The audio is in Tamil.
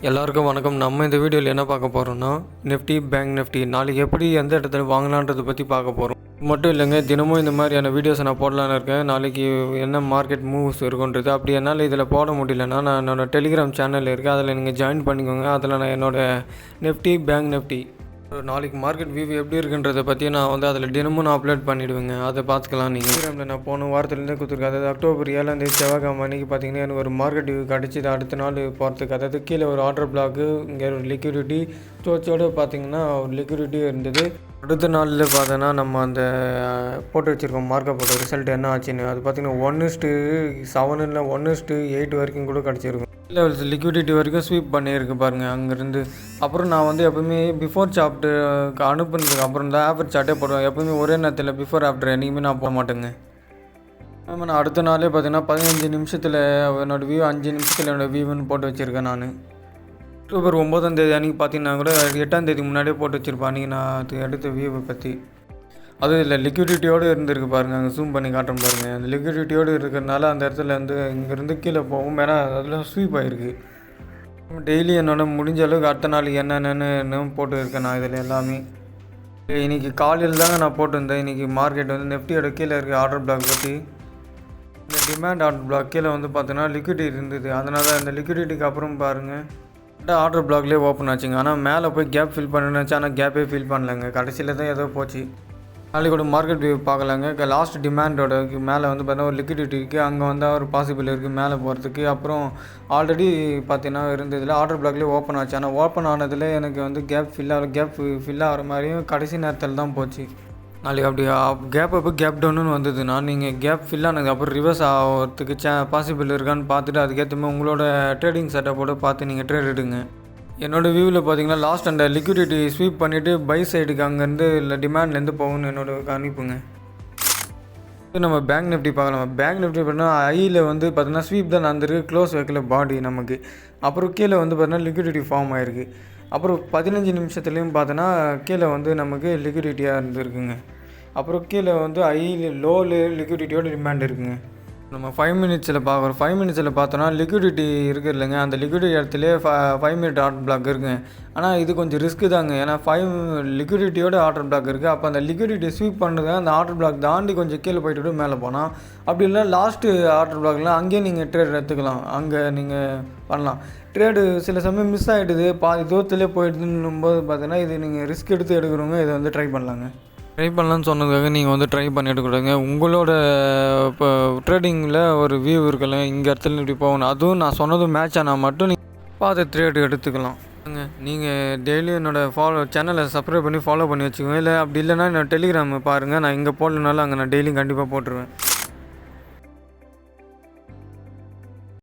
எல்லாருக்கும் வணக்கம். நம்ம இந்த வீடியோவில் என்ன பார்க்க போகிறோம்னா நிஃப்டி, பேங்க் நிஃப்டி நாளைக்கு எப்படி எந்த இடத்துல வாங்கலான்றதை பற்றி பார்க்க போகிறோம். மட்டும் இல்லைங்க, தினமும் இந்த மாதிரியான வீடியோஸை நான் போடலான்னு இருக்கேன். நாளைக்கு என்ன மார்க்கெட் மூவ்ஸ் இருக்குன்றது. அப்படி என்னால் இதில் போட முடியலன்னா நான் என்னோடய டெலிகிராம் சேனல் இருக்குது, அதில் நீங்கள் ஜாயின் பண்ணிக்கோங்க. அதில் நான் என்னோடய நிஃப்டி, பேங்க் நிஃப்டி நாளைக்கு மார்க்கெட் வியூ எப்படி இருக்குன்றதை பற்றி நான் அதில் தினமும் நான் அப்லோட் பண்ணிவிடுவேங்க. அதை பார்த்துக்கலாம். நீங்கள் டெலிகிராமில் நான் போன வாரத்துலேருந்தே கொடுத்துருக்கேன். அதாவது அக்டோபர் 7 செவ்வாய்க்கிழமை அன்றைக்கி பார்த்தீங்கன்னா எனக்கு ஒரு மார்க்கெட் வியூ கிடச்சிது அடுத்த நாள் போகிறதுக்கு. அதாவது கீழே ஒரு ஆர்டர் பிளாக்கு, இங்கே ஒரு லிக்விடிட்டி ஸ்டோச்சோடு பார்த்தீங்கன்னா ஒரு லிக்விடிட்டியும் இருந்தது. அடுத்த நாளில் பார்த்தோன்னா நம்ம அந்த போட்டு வச்சுருக்கோம் மார்க்கெட் போட்ட ரிசல்ட் என்ன ஆச்சுன்னு. அது பார்த்திங்கன்னா 1:7 இல்லை 1:8 வரைக்கும் கூட கிடச்சிருக்கும். லெவல்ஸ் லிக்விடிட்டி வரைக்கும் ஸ்வீப் பண்ணியிருக்கு பாருங்கள் அங்கேருந்து. அப்புறம் நான் எப்போவுமே பிஃபோர் சாப்ட்டு அனுப்புனதுக்கு அப்புறம் தான் ஆஃபர் சார்ட்டே போடுவேன். எப்போவுமே ஒரே நேரத்தில் பிஃபோர் ஆஃப்டர் என்றைக்குமே நான் போக மாட்டேங்க. நான் அடுத்த நாளே பார்த்தீங்கன்னா 15 நிமிஷத்தில் என்னோடய வியூ, 5 நிமிஷத்தில் என்னோடய வியூன்னு போட்டு வச்சுருக்கேன். நான் அக்டோபர் 9 அன்றைக்கி பார்த்தீங்கன்னா கூட 8 முன்னாடியே போட்டு வச்சுருப்பேன். அன்றைக்கி நான் அது எடுத்த வியூவை பற்றி. அதுவும் இல்லை, லிக்விடிட்டியோடு இருந்திருக்கு பாருங்கள். அங்கே ஜூம் பண்ணி காட்டுறேன் பாருங்கள். அந்த லிக்விடிட்டியோடு இருக்கிறதுனால அந்த இடத்துல இங்கேருந்து கீழே போகும். ஏன்னா அதில் ஸ்வீப் ஆகிருக்கு. டெய்லி என்னோட முடிஞ்ச அளவுக்கு அடுத்த நாளைக்கு என்னென்னு போட்டு இருக்கேன் நான் இதில் எல்லாமே. இன்றைக்கி காலையில் தாங்க நான் போட்டிருந்தேன். இன்றைக்கி மார்க்கெட் நிஃப்டியோட கீழே இருக்க ஆர்டர் பிளாக் பற்றி. இந்த டிமாண்ட் ஆர்டர் பிளாக் கீழே பார்த்தீங்கன்னா லிக்விடிட்டி இருந்தது. அதனால் அந்த லிக்விடிட்டிக்கு அப்புறம் பாருங்கள் ஆர்டர் பிளாக்லேயே ஓப்பன் ஆச்சுங்க. ஆனால் மேலே போய் கேப் ஃபில் பண்ணுச்சு. ஆனால் கேப்பே ஃபில் பண்ணலைங்க. கடைசியில் தான் ஏதோ போச்சு. நாளைக்கு கூட மார்க்கெட் வியூ பார்க்கலாங்க. லாஸ்ட் டிமாண்டோட மேலே பார்த்தீங்கன்னா ஒரு லிக்விடிட்டி இருக்குது. அங்கே ஒரு பாசிபிள் இருக்குது மேலே போகிறதுக்கு. அப்புறம் ஆல்ரெடி பார்த்தீங்கன்னா இருந்ததில் ஆர்டர் பிளாக்லேயே ஓப்பன் ஆச்சு. ஆனால் ஓப்பன் ஆனதில் எனக்கு கேப் ஃபில் ஆகிற மாதிரியும் கடைசி நேரத்தில் தான் போச்சு. நாளைக்கு அப்படி கேப் கேப் டவுன்னு வந்ததுன்னா நீங்கள் கேப் ஃபில் ஆனதுக்கு அப்புறம் ரிவர்ஸ் ஆகிறதுக்கு பாசிபிள் இருக்கான்னு பார்த்துட்டு அதுக்கேற்ற மாதிரி உங்களோட ட்ரேடிங் செட்டப்போடு பார்த்து நீங்கள் ட்ரேட் எடுங்க. என்னோடய வியூவில் பார்த்தீங்கன்னா லாஸ்ட் அந்த லிக்விடிட்டி ஸ்வீப் பண்ணிவிட்டு பை சைடுக்கு அங்கேருந்து இல்லை டிமாண்ட்லேருந்து போகணும்னு என்னோட அனுப்புங்க. நம்ம பேங்க் நிஃப்டி பார்க்கலாம். பேங்க் நிஃப்டி பார்த்தீங்கன்னா ஐயில் பார்த்தீங்கன்னா ஸ்வீப் தான் நடந்திருக்கு. க்ளோஸ் வைக்கல பாடி நமக்கு. அப்புறம் கீழே பார்த்தீங்கன்னா லிக்விடிட்டி ஃபார்ம் ஆகிருக்கு. அப்புறம் 15 நிமிஷத்துலேயும் பார்த்தோன்னா கீழே நமக்கு லிக்விடிட்டியாக இருந்துருக்குங்க. அப்புறம் கீழே ஐயில் லோவில் லிக்விடிட்டியோட டிமாண்ட் இருக்குங்க. நம்ம 5 மினிட்ஸில் பார்க்குறோம். 5 மினிட்ஸில் பார்த்தோன்னா லிக்விடிட்டி இருக்குது இல்லைங்க, அந்த லிக்விடிட்டி இடத்துலேயே 5 மினிட் ஆர்டர் பிளாக் இருக்குங்க. ஆனால் இது கொஞ்சம் ரிஸ்க்கு தாங்க. ஏன்னா லிக்விடிட்டியோட ஆர்டர் பிளாக் இருக்குது. அப்போ அந்த லிக்விடிட்டி ஸ்வீப் பண்ணுறது அந்த ஆர்டர் பிளாக் தாண்டி கொஞ்சம் கீழே போய்ட்டு மேலே போனால், அப்படி இல்லை லாஸ்ட்டு ஆர்டர் பிளாக்லாம் அங்கேயே நீங்கள் ட்ரேட் எடுத்துக்கலாம். அங்கே நீங்கள் பண்ணலாம். ட்ரேடு சில சமயம் மிஸ் ஆகிடுது, பாதி தூரத்துலேயே போயிடுதுன்னும் போது பார்த்தீங்கன்னா இது நீங்கள் ரிஸ்க் எடுத்து எடுக்கிறவங்க இதை ட்ரை பண்ணலாங்க. ட்ரை பண்ணலான்னு சொன்னதுக்காக நீங்கள் ட்ரை பண்ணிட்டு கூடாங்க. உங்களோட இப்போ ட்ரேடிங்கில் ஒரு வியூ இருக்கல, இங்கே இடத்துல இப்படி போகணும், அதுவும் நான் சொன்னதும் மேட்ச் ஆனால் மட்டும் நீங்கள் பார்த்து ட்ரேடு எடுத்துக்கலாம். நீங்கள் டெய்லியும் என்னோடய சேனலை சப்ஸ்கிரைப் பண்ணி ஃபாலோ பண்ணி வச்சுக்கோங்க. இல்லை அப்படி இல்லைன்னா என்னோட டெலிகிராம் பாருங்கள். நான் இங்கே போடலனாலும் அங்கே நான் டெய்லியும் கண்டிப்பாக போட்டுருவேன்.